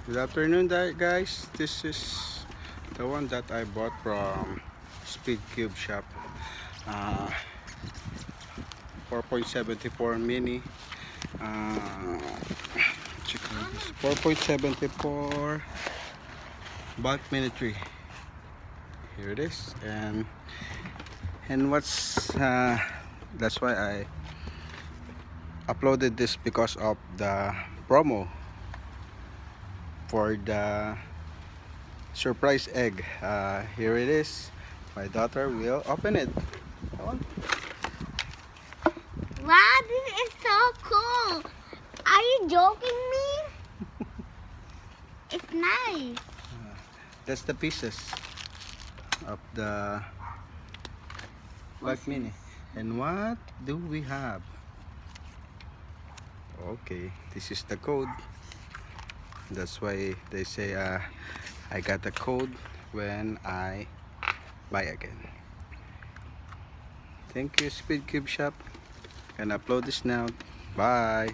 Good afternoon guys, this is the one that I bought from Speed Cube shop. 4.74 mini, check out this 4.74 bulk mini tree. Here it is, and what's that's why I uploaded this, because of the promo for the surprise egg. Here it is. My daughter will open it. Come on. Wow, this is so cool. Are you joking me? It's nice. That's the pieces of the Black Mini. And what do we have? Okay, this is the code. That's why they say I got the code when I buy again. Thank you, Speed Cube Shop. Can upload this now. Bye.